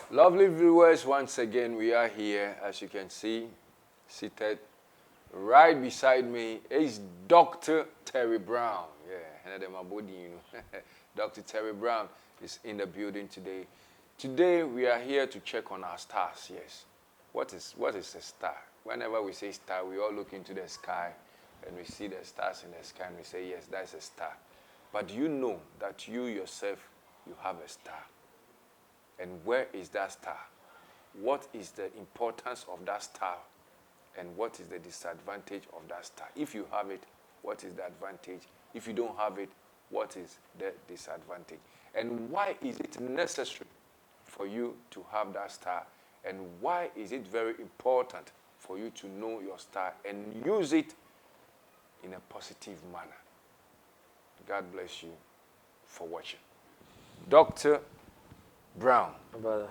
Lovely viewers, once again we are here, as you can see, seated right beside me is Dr. Terry Brown. Yeah, and my body, you know. Dr. Terry Brown is in the building today. Today we are here to check on our stars. Yes, what is a star? Whenever we say star, we all look into the sky and we see the stars in the sky and we say, yes, that's a star. But do you know that you yourself, you have a star? And where is that star? What is the importance of that star? And what is the disadvantage of that star? If you have it, what is the advantage? If you don't have it, what is the disadvantage? And why is it necessary for you to have that star? And why is it very important for you to know your star and use it in a positive manner? God bless you for watching. Dr. Brown. Brother.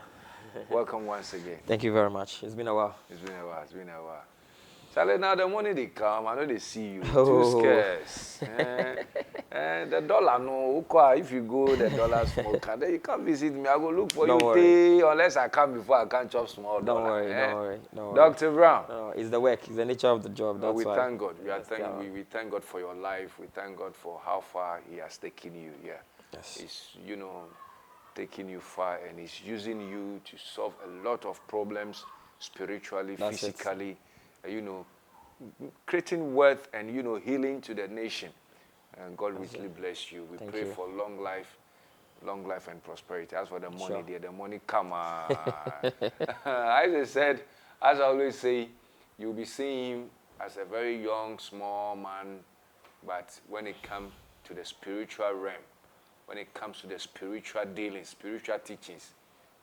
Welcome once again. Thank you very much. It's been a while. It's been a while. Charlie, now the money they come, I know they see you. Oh. Too scarce. The dollar, no. If you go, the dollar small. Then you come visit me. I go look for Don't you. worry. Unless I come before, I can't chop small Don't dollar. worry, don't worry. Dr. Brown. No, it's the work. It's the nature of the job. That's we why. thank God. We thank God for your life. We thank God for how far He has taken you. Yeah. Yes. It's, taking you far, and He's using you to solve a lot of problems spiritually, That's physically, creating wealth and, healing to the nation. And God richly bless you. We pray for long life and prosperity. As for the money, the money come on. As I always say, you'll be seeing him as a very young, small man, but when it comes to the spiritual realm, when it comes to the spiritual dealings, spiritual teachings,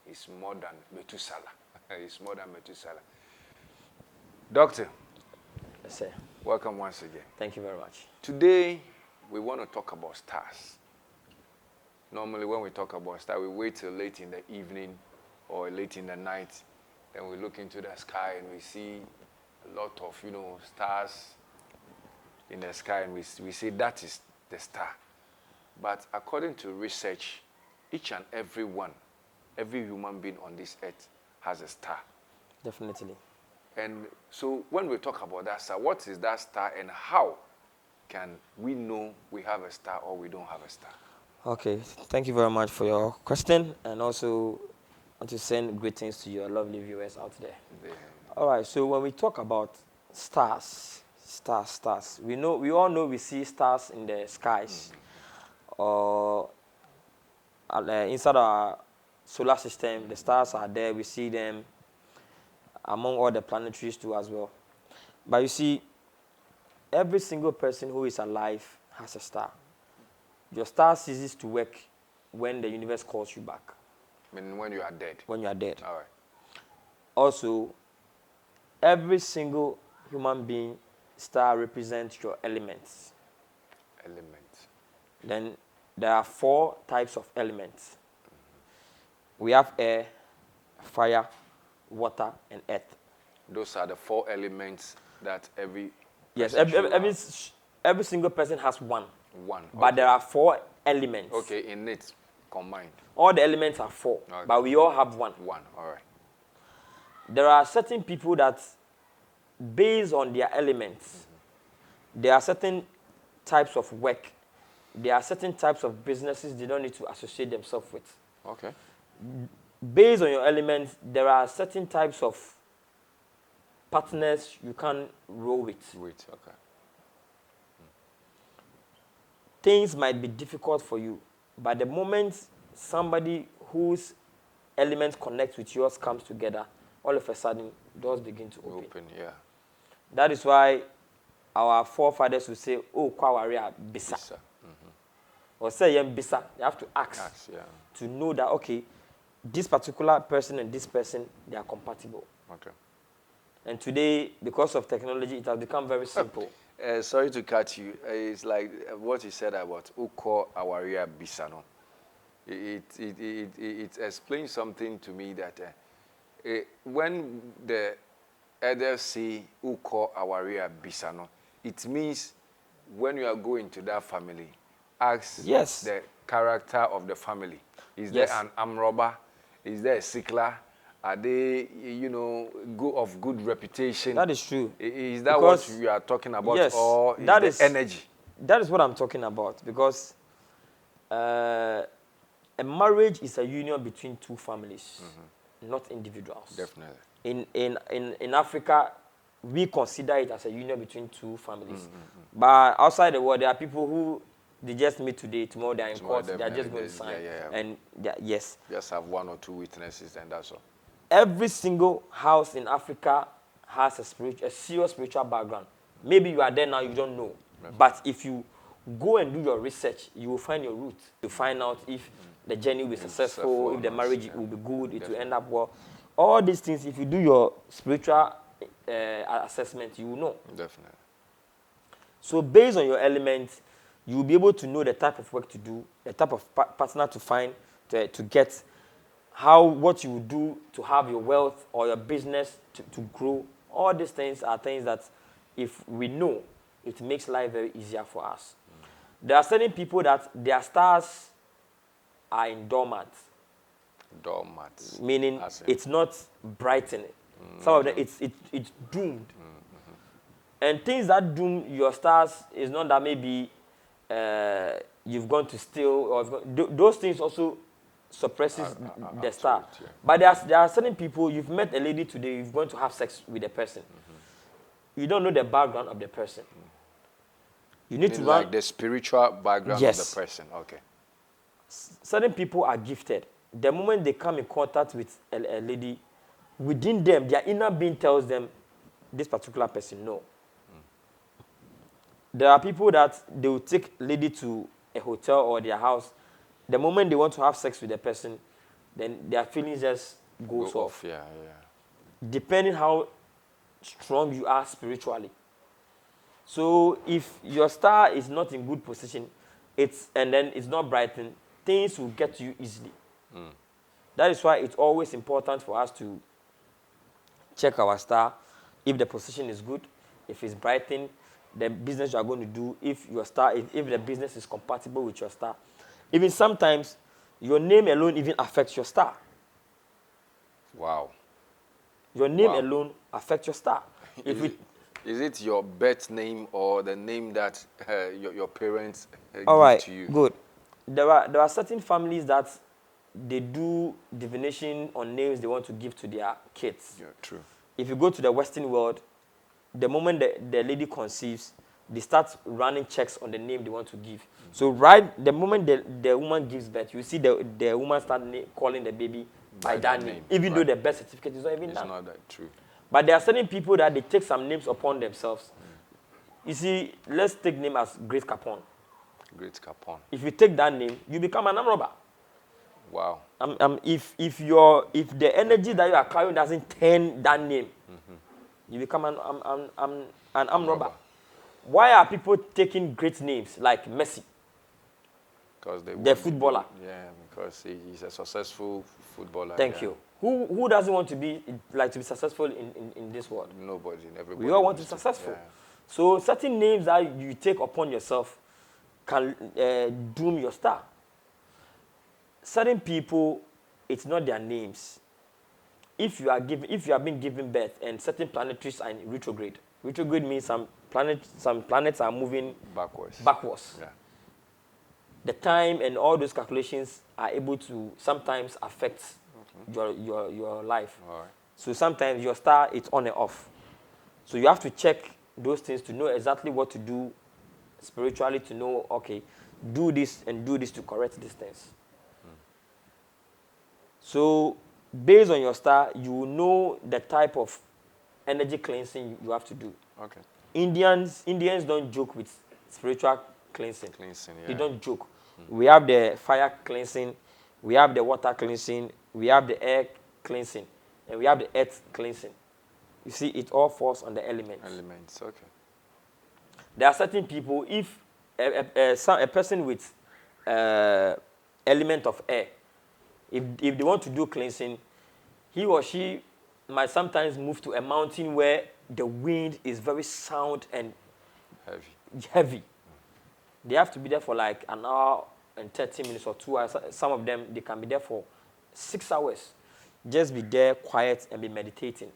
it's more than Methuselah. It's more than Methuselah. Doctor, Yes, sir. welcome once again. Thank you very much. Today, we want to talk about stars. Normally, when we talk about stars, we wait till late in the evening or late in the night, then we look into the sky and we see a lot of, stars in the sky, and we say that is the star. But according to research, each and every human being on this earth has a star. Definitely. And so when we talk about that star, what is that star and how can we know we have a star or we don't have a star? Okay. Thank you very much for your question, and also want to send greetings to your lovely viewers out there. All right. So when we talk about stars, we all know we see stars in the skies. Or inside our solar system, the stars are there. We see them among all the planetaries too as well. But you see, every single person who is alive has a star. Your star ceases to work when the universe calls you back. I mean, when you are dead. When you are dead. All right. Also, every single human being star represents your elements. Then there are 4 types of elements. We have air, fire, water, and earth. Those are the 4 elements that every Yes, person every single person has one. One. But there are 4 elements. Okay, in it combined. All the elements are 4, but we all have one. One, all right. There are certain people that, based on their elements, there are certain types of work, there are certain types of businesses they don't need to associate themselves with. Okay. Based on your elements, there are certain types of partners you can roll with. Okay. Things might be difficult for you, but the moment somebody whose elements connect with yours comes together, all of a sudden, doors begin to open. Yeah. That is why our forefathers would say, oh, kwawaria bisa. Or say, yem bisa. You have to ask to know that, okay, this particular person and this person, they are compatible. Okay. And today, because of technology, it has become very simple. Sorry to cut you. It's like what you said about Uko Awaria Bisano. It explains something to me that when the elders say Uko Awaria Bisano, it means when you are going to that family, ask the character of the family. Is there an arm robber? Is there a sickler? Are they, you know, of good reputation? That is true. Is that what you are talking about, yes, or is the energy? That is what I'm talking about, because a marriage is a union between two families, not individuals. Definitely. In Africa, we consider it as a union between two families. But outside the world, there are people who they just meet today, tomorrow they are in court, they are just going to sign. And yes. Just have one or two witnesses and that's all. Every single house in Africa has a serious spiritual background. Maybe you are there now, you don't know. But if you go and do your research, you will find your roots. You find out if the journey will be successful, if the marriage will be good, it will end up well. All these things, if you do your spiritual assessment, you will know. Definitely. So based on your elements, you will be able to know the type of work to do, the type of partner to find, to get, what you will do to have your wealth or your business to grow. All these things are things that if we know, it makes life very easier for us. There are certain people that their stars are in dormant. Dormant. Meaning it's not brightening. Some of them, it's doomed. And things that doom your stars is not that maybe you've gone to steal, or those things also suppresses the star. Yeah. But there are certain people, you've met a lady today, you're going to have sex with a person. You don't know the background of the person. You need to like the spiritual background of the person. Okay. Certain people are gifted. The moment they come in contact with a lady, within them, their inner being tells them, this particular person, no. There are people that they will take lady to a hotel or their house. The moment they want to have sex with the person, then their feelings just go off. Yeah. Depending how strong you are spiritually. So if your star is not in good position, and then it's not brightened, things will get to you easily. That is why it's always important for us to check our star. If the position is good, if it's brightened, the business you are going to do, if the business is compatible with your star. Even sometimes, your name alone even affects your star. Wow. Your name alone affects your star. Is it your birth name or the name that your parents give to you? Good. There are certain families that they do divination on names they want to give to their kids. Yeah, true. If you go to the Western world, the moment the lady conceives, they start running checks on the name they want to give. So the moment the woman gives birth, you see the woman start calling the baby by that name. Even though the birth certificate is not even done. It's not that true. But there are certain people that they take some names upon themselves. You see, let's take name as Great Capone. Great Capone. If you take that name, you become an arm robber. Wow. If the energy that you are carrying doesn't turn that name, you become an arm robber. Why are people taking great names like Messi? Because the footballer. Because he's a successful footballer. Thank you. Who doesn't want to be successful in this world? Nobody. Everybody. We all want to be successful. Yeah. So certain names that you take upon yourself can doom your star. Certain people, it's not their names. If you have been given birth and certain planetaries are in retrograde means some planets are moving backwards. Yeah. The time and all those calculations are able to sometimes affect your life. All right. So sometimes your star is on and off. So you have to check those things to know exactly what to do spiritually, to know, okay, do this and do this to correct these things. So based on your star, you will know the type of energy cleansing you have to do. Okay. Indians don't joke with spiritual cleansing. They don't joke. We have the fire cleansing, we have the water cleansing, we have the air cleansing, and we have the earth cleansing. You see, it all falls on the elements. Elements, okay. There are certain people, if a person with element of air, if they want to do cleansing, he or she might sometimes move to a mountain where the wind is very sound and heavy. They have to be there for like an hour and 30 minutes or 2 hours. Some of them, they can be there for 6 hours. Just be there, quiet, and be meditating.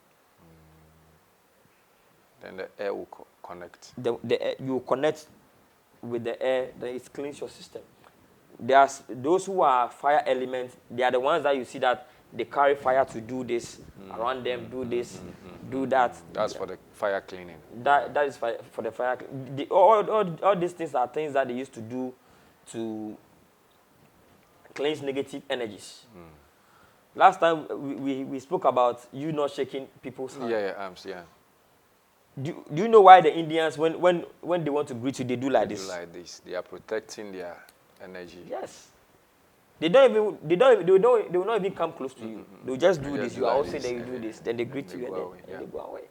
Then the air will connect. The air, you connect with the air, then it cleans your system. There's those who are fire elements, they are the ones that you see that they carry fire to do this around them, do this, do that. That's for the fire cleaning. That is for the fire. All these things are things that they used to do to cleanse negative energies. Last time we spoke about you not shaking people's hands. Arms, yeah. Do you know why the Indians, when they want to greet you, they do like this? Do like this. They are protecting their energy. Yes. They will not even come close to you. They will just do this. You are all saying that you do this. Then they greet you and they go away.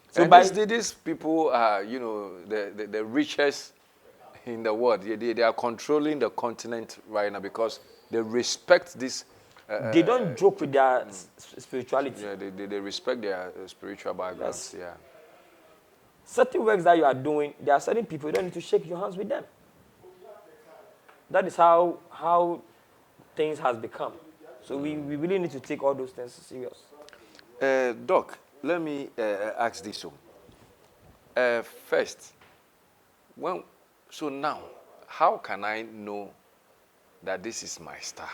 So and these people are, you know, the richest in the world. They are controlling the continent right now because they respect this. They don't joke with their spirituality. Yeah, they respect their spiritual backgrounds. Yes. Yeah. Certain works that you are doing, there are certain people you don't need to shake your hands with them. That is how things has become. So we really need to take all those things serious. Doc, let me ask this one. First, so now, how can I know that this is my star?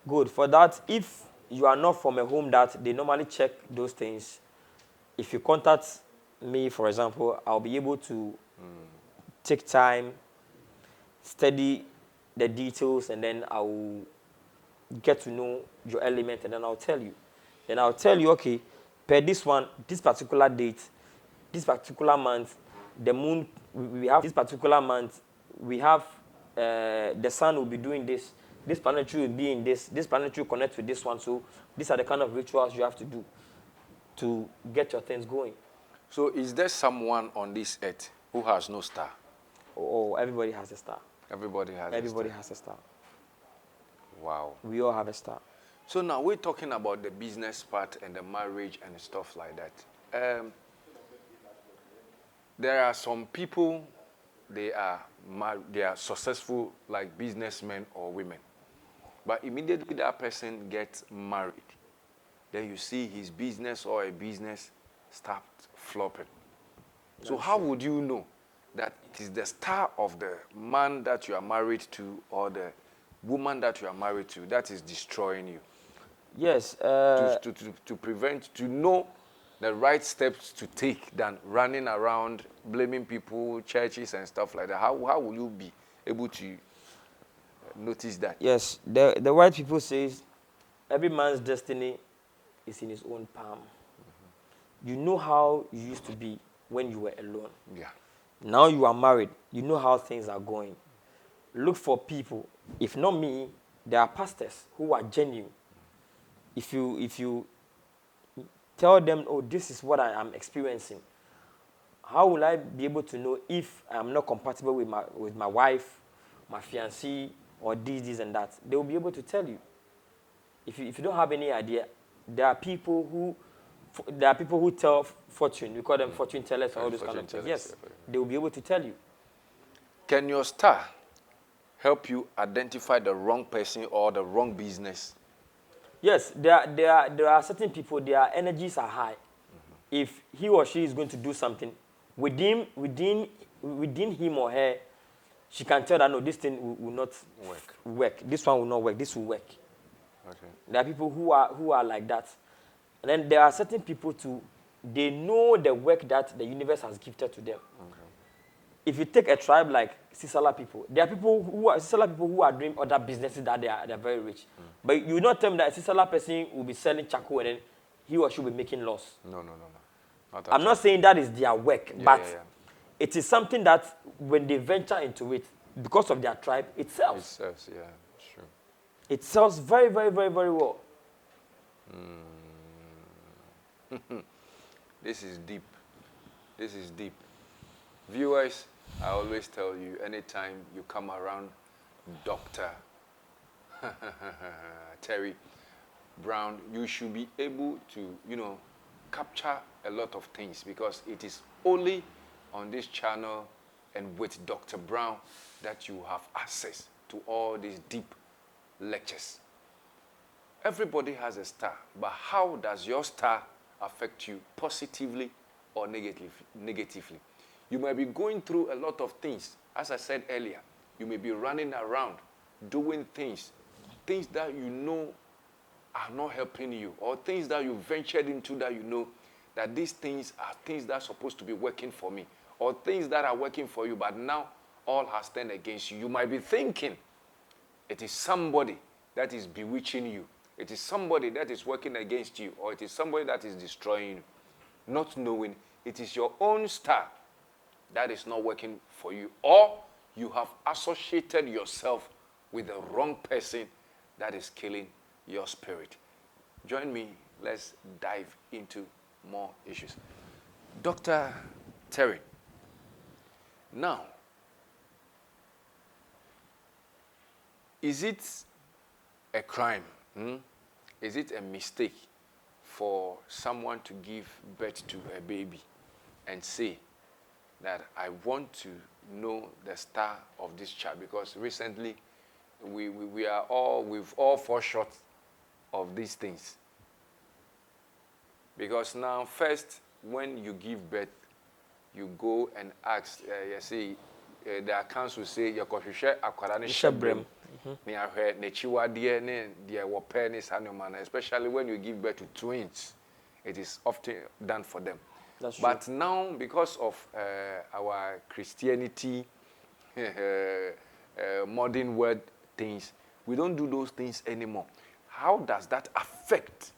Good. For that, if you are not from a home that they normally check those things, if you contact me, for example, I'll be able to take time, study the details, and then I'll get to know your element, and then I'll tell you. Then I'll tell you, okay, per this one, this particular date, this particular month, the moon, we have this particular month, we have the sun will be doing this. This planetary will be in this planetary will connect with this one. So these are the kind of rituals you have to do to get your things going. So is there someone on this earth who has no star? Oh, everybody has a star. Everybody has a star. Wow. We all have a star. So now we're talking about the business part and the marriage and stuff like that. There are some people, they are successful like businessmen or women. But immediately that person gets married, then you see his business or a business start flopping. So how would you know that it is the star of the man that you are married to or the woman that you are married to that is destroying you? Yes. To prevent, to know the right steps to take than running around blaming people, churches and stuff like that. How will you be able to notice that? Yes, the white people says every man's destiny is in his own palm. You know how you used to be when you were alone. Yeah. Now you are married. You know how things are going. Look for people. If not me, there are pastors who are genuine. If you tell them, oh, this is what I am experiencing, how will I be able to know if I'm not compatible with my wife, my fiancé, or this and that? They will be able to tell you. If you don't have any idea, there are people who tell fortune. We call them fortune tellers and all those kind of things. Yes, they will be able to tell you. Can your star help you identify the wrong person or the wrong business? Yes, there are certain people, their energies are high. If he or she is going to do something, within him or her, she can tell that, no, this thing will not work. This one will not work. This will work. Okay. There are people who are like that. And then there are certain people too, they know the work that the universe has gifted to them. Okay. If you take a tribe like Sisala people, there are people who are doing other businesses that they are very rich. But you not tell me that a Sisala person will be selling charcoal and then he or she will be making loss. No. I'm not saying that is their work, but it is something that when they venture into it, because of their tribe, it sells. It sells, yeah, sure. It sells very, very, very, very well. This is deep. Viewers, I always tell you, anytime you come around Dr. Terry Brown, you should be able to, capture a lot of things because it is only on this channel and with Dr. Brown that you have access to all these deep lectures. Everybody has a star, but how does your star affect you positively or negatively? You might be going through a lot of things. As I said earlier, you may be running around doing things that you know are not helping you, or things that you ventured into that you know that these things are things that are supposed to be working for me, or things that are working for you, but now all has turned against you. You might be thinking it is somebody that is bewitching you. It is somebody that is working against you, or it is somebody that is destroying you, not knowing it is your own star that is not working for you, or you have associated yourself with the wrong person that is killing your spirit. Join me. Let's dive into more issues. Dr. Terry, now, is it a crime? Is it a mistake for someone to give birth to a baby and say that I want to know the star of this child? Because recently we've all fall short of these things. Because now, first, when you give birth, you go and ask, you see, the accounts will say, your kohwehwe akwara ne hyebrem ne ahwe ne chiwade ne de wo pe ne sanomana, especially when you give birth to twins. It is often done for them. That's true. But now, because of our Christianity, modern world things, we don't do those things anymore. How does that affect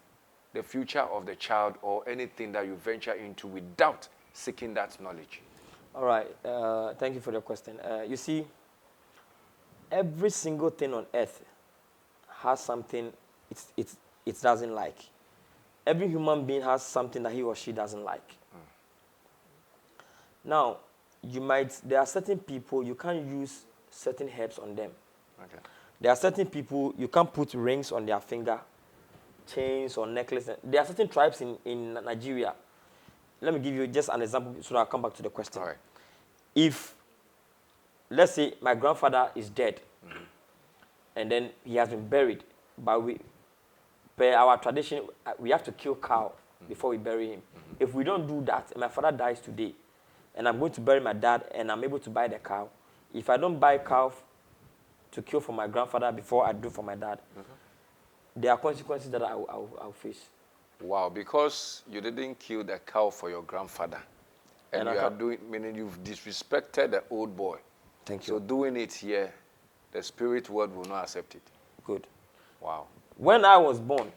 the future of the child or anything that you venture into without seeking that knowledge? All right. Thank you for the question. You see, every single thing on earth has something it doesn't like. Every human being has something that he or she doesn't like. Now, there are certain people, you can't use certain herbs on them. Okay. There are certain people, you can't put rings on their finger, chains or necklaces. There are certain tribes in Nigeria. Let me give you just an example so that I'll come back to the question. All right. If, let's say, my grandfather is dead, and then he has been buried, but per our tradition, we have to kill cow before we bury him. If we don't do that, and my father dies today, and I'm going to bury my dad, and I'm able to buy the cow, if I don't buy cow to kill for my grandfather before I do for my dad, there are consequences that I'll face. Wow, because you didn't kill the cow for your grandfather. And you are doing, meaning you've disrespected the old boy. Thank you. So doing it here, the spirit world will not accept it. Good. Wow. When I was born,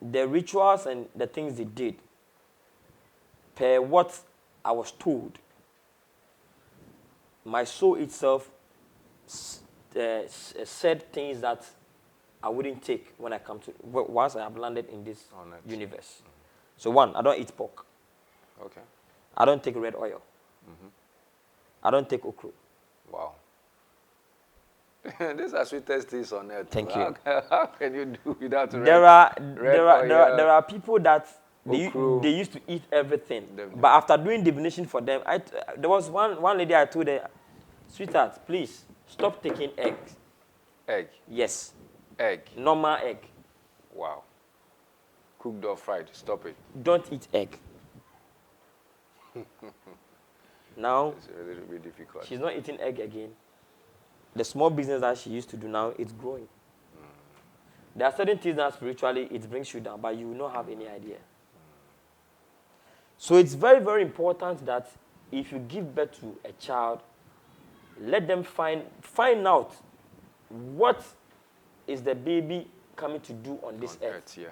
the rituals and the things they did, per what I was told, my soul itself said things that I wouldn't take when I come to, once I have landed in this universe. So one, I don't eat pork. Okay. I don't take red oil. I don't take okra. Wow. These are sweetest things on earth. Thank you. How can you do without red There are people that they used to eat everything. But after doing divination for them, there was one lady I told her, sweetheart, please stop taking eggs. Egg? Yes. Egg? Normal egg. Wow. Cooked or fried, stop it. Don't eat egg. Now, it's a little bit difficult. She's not eating egg again. The small business that she used to do now, it's growing. There are certain things that spiritually it brings you down, but you will not have any idea. So it's very, very important that if you give birth to a child, let them find out what is the baby coming to do on this earth. Yeah.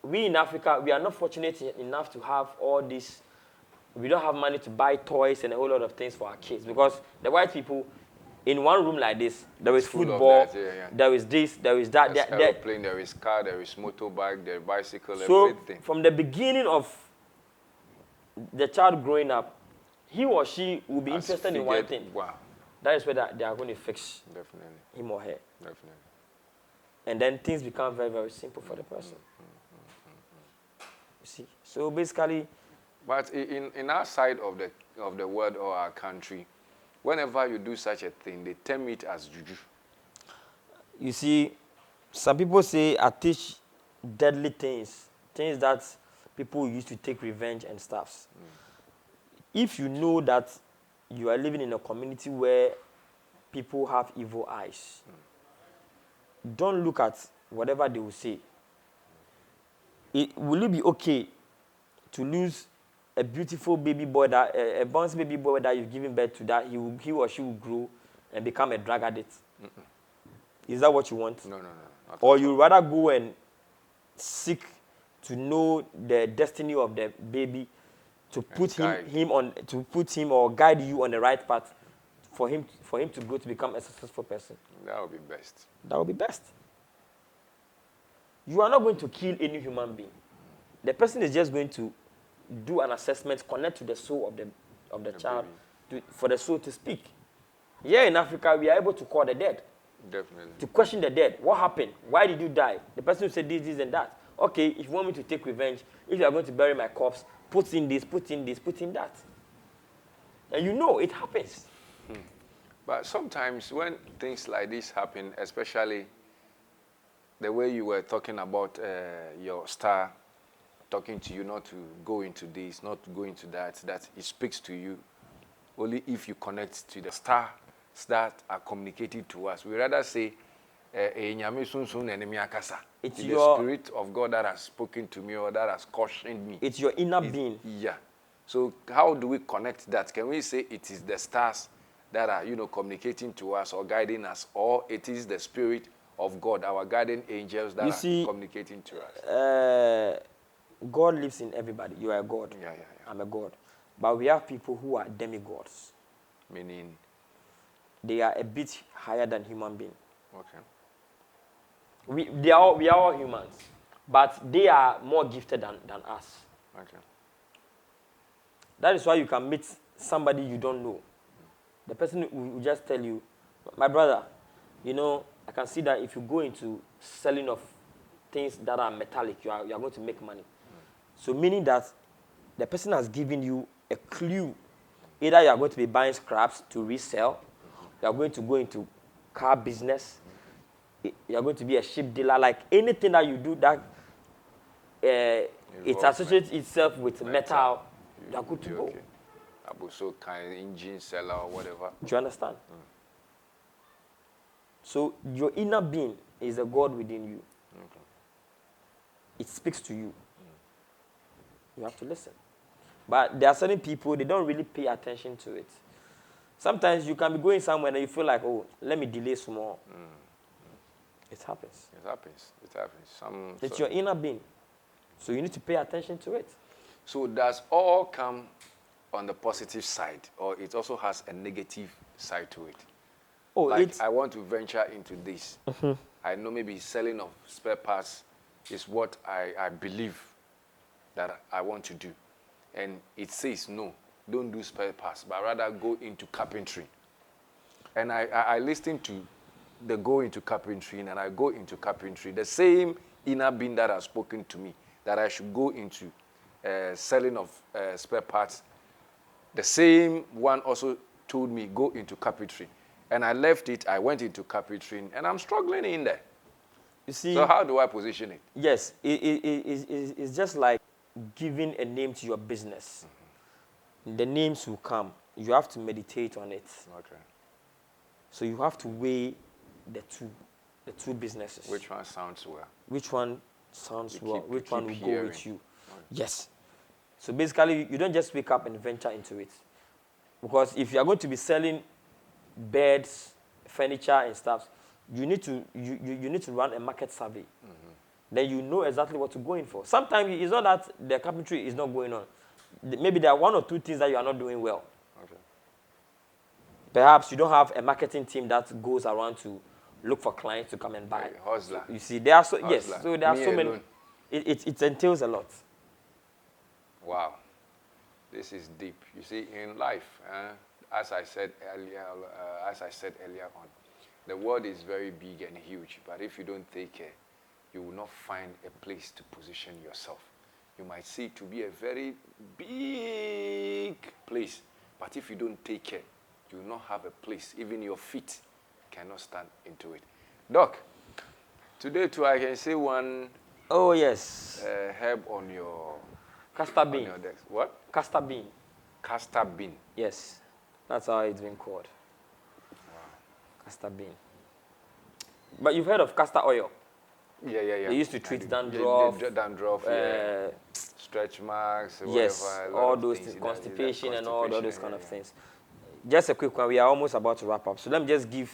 We in Africa, we are not fortunate enough to have all this. We don't have money to buy toys and a whole lot of things for our kids, because the white people, in one room like this, there is football, there is this, there is that. There's aeroplane, there is car, there is motorbike, there is bicycle, so everything. From the beginning of the child growing up, he or she will be interested in one thing. Wow. That is where they are going to fix him or her. Definitely. And then things become very, very simple for the person. You see? So basically... But in our side of the world or our country, whenever you do such a thing, they term it as juju. You see, some people say I teach deadly things, things that people use to take revenge and stuffs. If you know that you are living in a community where people have evil eyes, don't look at whatever they will say. Will it be okay to lose a beautiful baby boy, that a bouncy baby boy that you've given birth to, that he or she will grow and become a drug addict? Is that what you want? No. Or you rather go and seek to know the destiny of the baby, to put him or guide you on the right path, for him to grow to become a successful person? That would be best. That would be best. You are not going to kill any human being. The person is just going to do an assessment, connect to the soul of the child, for the soul to speak. Here in Africa, we are able to call the dead. Definitely. To question the dead. What happened? Why did you die? The person who said this, and that. Okay, if you want me to take revenge, if you are going to bury my corpse, put in this, put in that. And you know it happens. But sometimes when things like this happen, especially the way you were talking about your star talking to you not to go into this, not to go into that it speaks to you only if you connect to the stars that are communicating to us. We rather say, it's the Spirit of God that has spoken to me or that has cautioned me. It's your inner being. Yeah. So how do we connect that? Can we say it is the stars that are, communicating to us or guiding us, or it is the Spirit of God, our guardian angels that are communicating to us? God lives in everybody. You are a God. Yeah. I'm a God. But we have people who are demigods. Meaning? They are a bit higher than human beings. Okay. We are all humans, but they are more gifted than us. Okay. That is why you can meet somebody you don't know. The person will just tell you, my brother, I can see that if you go into selling of things that are metallic, you are going to make money. So meaning that the person has given you a clue. Either you are going to be buying scraps to resell, you are going to go into car business, you are going to be a ship dealer, like anything that you do that it associates itself with metal, you are good to go. Okay. So kind of engine seller or whatever. Do you understand? So your inner being is a God within you. Okay. It speaks to you. You have to listen. But there are certain people, they don't really pay attention to it. Sometimes you can be going somewhere and you feel like, oh, let me delay some more. It happens. It happens. It's your inner being. So you need to pay attention to it. So does all come on the positive side, or it also has a negative side to it? Oh, like I want to venture into this. I know maybe selling of spare parts is what I believe that I want to do. And it says, no, don't do spare parts, but rather go into carpentry. And I listen to the go into carpentry, and I go into carpentry. The same inner being that has spoken to me, that I should go into selling of spare parts, the same one also told me, go into carpentry. And I left it, I went into carpentry, and I'm struggling in there. You see, so how do I position it? Yes, it's just like giving a name to your business. The names will come. You have to meditate on it. Okay. So you have to weigh the two businesses. Which one sounds well? Which one sounds well? Which one will go with you? Okay. Yes. So basically, you don't just wake up and venture into it. Because if you are going to be selling beds, furniture, and stuff, you need to run a market survey. Then you know exactly what to go in for. Sometimes it's not that the carpentry is not going on. Maybe there are one or two things that you are not doing well. Okay. Perhaps you don't have a marketing team that goes around to look for clients to come and buy. Hustler. So you see, there are so Hustler. yes, so there are Me so many. alone. It entails a lot. Wow, this is deep. You see, in life, as I said earlier on, the world is very big and huge. But if you don't take care, you will not find a place to position yourself. You might see it to be a very big place, but if you don't take care, you will not have a place. Even your feet cannot stand into it. Doc, Today too, I can say one Oh, yes. herb on your Castor on bean. your desk. What? Castor bean. Castor bean. Yes. That's how it's been called. Castor bean. But you've heard of castor oil? Yeah. They used to treat dandruff. Dandruff, yeah. Stretch marks, Yes, whatever. all those things, constipation and all those kind of things. Just a quick one. We are almost about to wrap up. So let me just give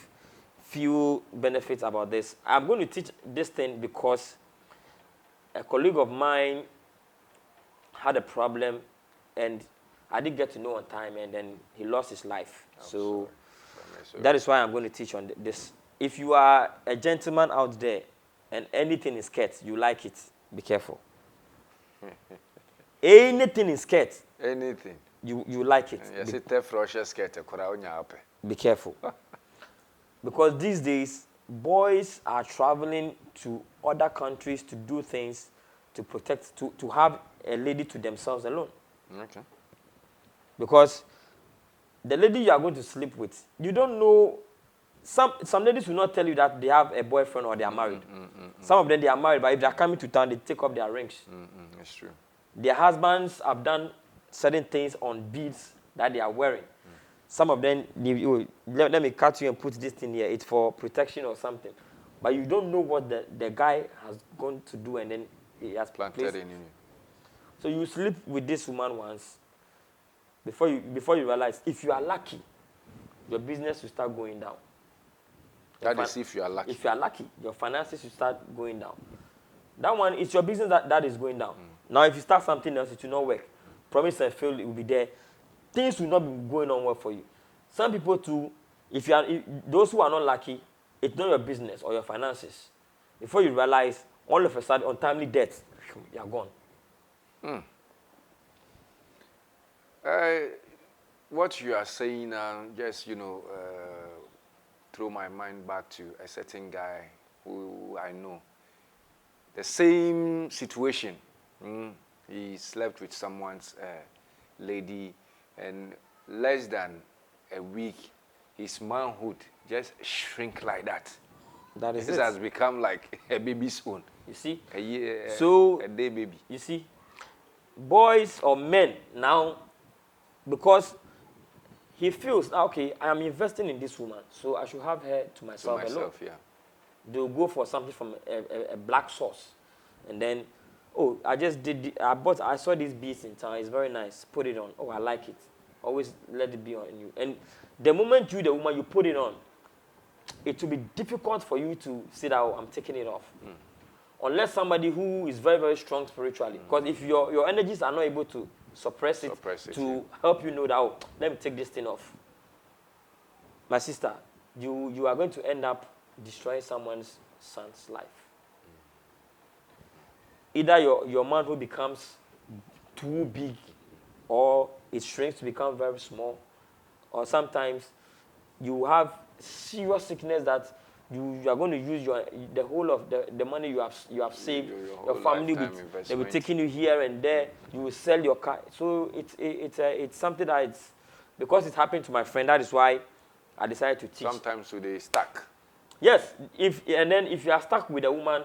few benefits about this. I'm going to teach this thing because a colleague of mine had a problem and I didn't get to know on time and then he lost his life. So that is why I'm going to teach on this. If you are a gentleman out there and anything is skirt, you like it, be careful. Anything is skirt. Anything. You like it. Be careful. Because these days, boys are traveling to other countries to do things to protect, to have a lady to themselves alone. Okay. Because the lady you are going to sleep with, you don't know. Some ladies will not tell you that they have a boyfriend or they are married. Some of them, they are married, but if they are coming to town, they take off their rings. That's true. Their husbands have done certain things on beads that they are wearing. Some of them, let me cut you and put this thing here. It's for protection or something. But you don't know what the guy has gone to do and then he has planted in you. So you sleep with this woman once. Before you realize, if you are lucky, your business will start going down. That is if you are lucky. If you are lucky, your finances will start going down. That one, it's your business that is going down. Now, if you start something else, it will not work. Promise and fail, it will be there. Things will not be going on well for you. Some people too, if those who are not lucky, it's not your business or your finances. Before you realize, all of a sudden, untimely death, you are gone. What you are saying now, just, throw my mind back to a certain guy who I know. The same situation. He slept with someone's lady, and less than a week, his manhood just shrink like that. That is it. This has become like a baby's own. You see? A year, so, a day baby. You see? Boys or men now, because he feels, okay, I am investing in this woman, so I should have her to myself alone. Yeah. They'll go for something from a black source. And then, oh, I saw these beads in town. It's very nice. Put it on. Oh, I like it. Always let it be on you. And the moment the woman, you put it on, it will be difficult for you to say that, oh, I'm taking it off. Unless somebody who is very, very strong spiritually. Because if your energies are not able to suppress it to help you know that, oh, let me take this thing off. My sister, you are going to end up destroying someone's son's life. Either your manhood becomes too big, or it shrinks to become very small, or sometimes you have serious sickness that you are going to use the whole of the money you have saved, your family with. They will taking you here and there. You will sell your car. So it's something that it's because it happened to my friend. That is why I decided to teach. Sometimes they stuck. Yes, if you are stuck with a woman,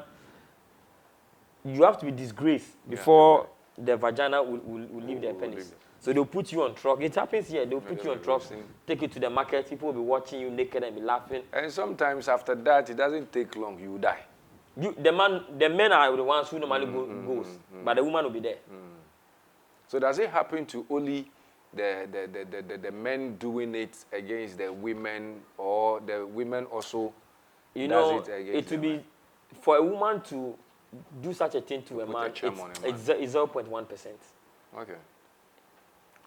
you have to be disgraced before the vagina will leave their penis. So they'll put you on truck. It happens here. They'll put you on truck, take you to the market. People will be watching you naked and be laughing. And sometimes after that, it doesn't take long. You die. The men are the ones who normally goes, but the woman will be there. So does it happen to only the men doing it against the women, or the women also does it against it will be for a woman to do such a thing to a man, it's 0.1%. Okay.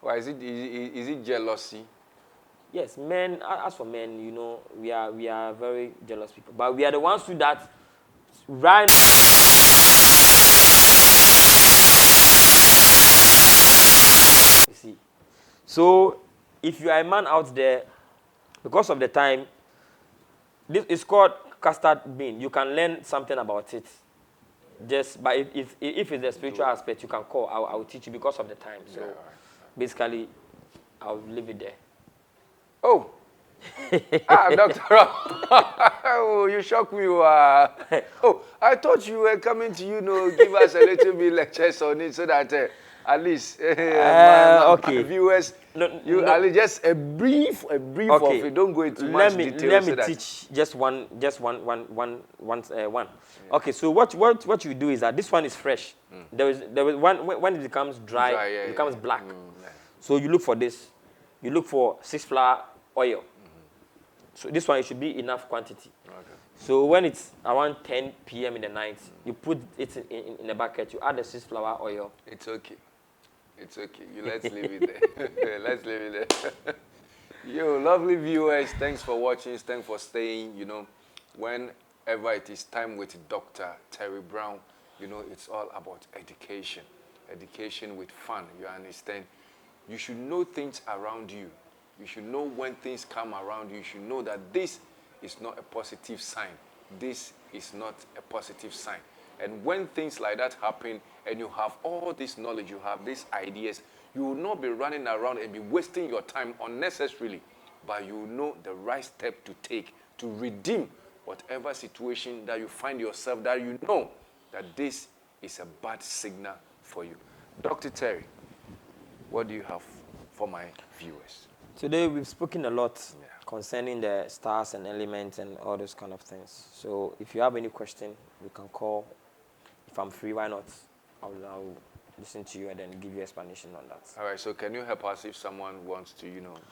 Why is it jealousy? Yes, men. As for men, we are very jealous people, but we are the ones who that right. You see, so if you are a man out there, because of the time, this is called custard bean. You can learn something about it. But if it's the spiritual aspect, you can call. I will teach you because of the time. So basically, I'll leave it there. Oh, Doctor. Oh, you shocked me. Oh, I thought you were coming to, give us a little bit lectures on it so that at least my viewers, at least just a brief Okay. of it. Don't go into much detail. Let me teach just one. Yeah. Okay, so what you do is that this one is fresh. There was one when it becomes dry, it becomes black. Yeah. So you look for this. You look for 6 flour oil. So this one, it should be enough quantity. Okay. So when it's around 10 p.m. in the night, you put it in a bucket. You add the 6 flour oil. It's okay. It's okay. Let's leave it there. Let's leave it there. Yo, lovely viewers, thanks for watching. Thanks for staying. Whenever it is time with Dr. Terry Brown, it's all about education. Education with fun, you understand? You should know things around you. You should know when things come around you. You should know that this is not a positive sign. This is not a positive sign. And when things like that happen and you have all this knowledge, you have these ideas, you will not be running around and be wasting your time unnecessarily, but you will know the right step to take to redeem whatever situation that you find yourself, that you know that this is a bad signal for you. Dr. Terry, what do you have for my viewers? Today we've spoken a lot concerning the stars and elements and all those kind of things. So if you have any question, you can call. If I'm free, why not? I'll listen to you and then give you explanation on that. All right, so can you help us if someone wants to,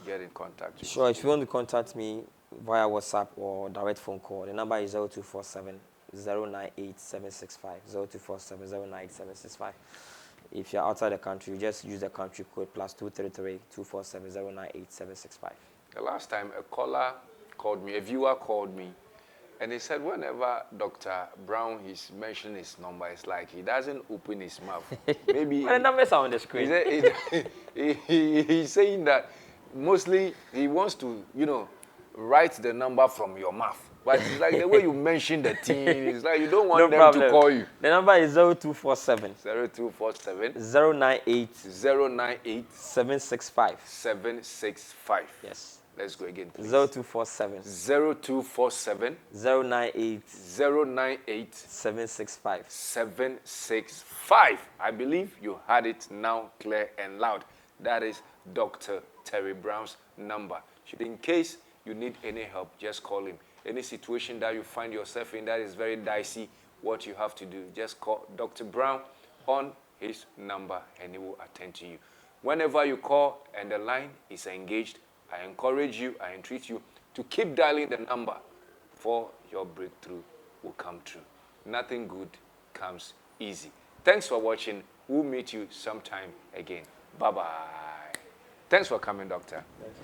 get in contact with you? Sure, if you want to contact me via WhatsApp or direct phone call, the number is 0247 098 765. 0247 098 765. If you're outside the country, you just use the country code +233 247 098 765. The last time a caller called me, a viewer called me, and he said whenever Dr. Brown is mentioning his number, it's like he doesn't open his mouth. Maybe the numbers are on the screen. He's saying that mostly he wants to, write the number from your mouth. But it's like the way you mention the team, it's like you don't want them to call you. The number is 0247 0247 098 765. 765. Yes. Let's go again, please. 0247 0247 098 765. 765. I believe you had it now clear and loud. That is Dr. Terry Brown's number. In case you need any help, just call him. Any situation that you find yourself in that is very dicey, what you have to do, just call Dr. Brown on his number and he will attend to you. Whenever you call and the line is engaged, I encourage you, I entreat you to keep dialing the number for your breakthrough will come true. Nothing good comes easy. Thanks for watching. We'll meet you sometime again. Bye-bye. Thanks for coming, Doctor. Thank you.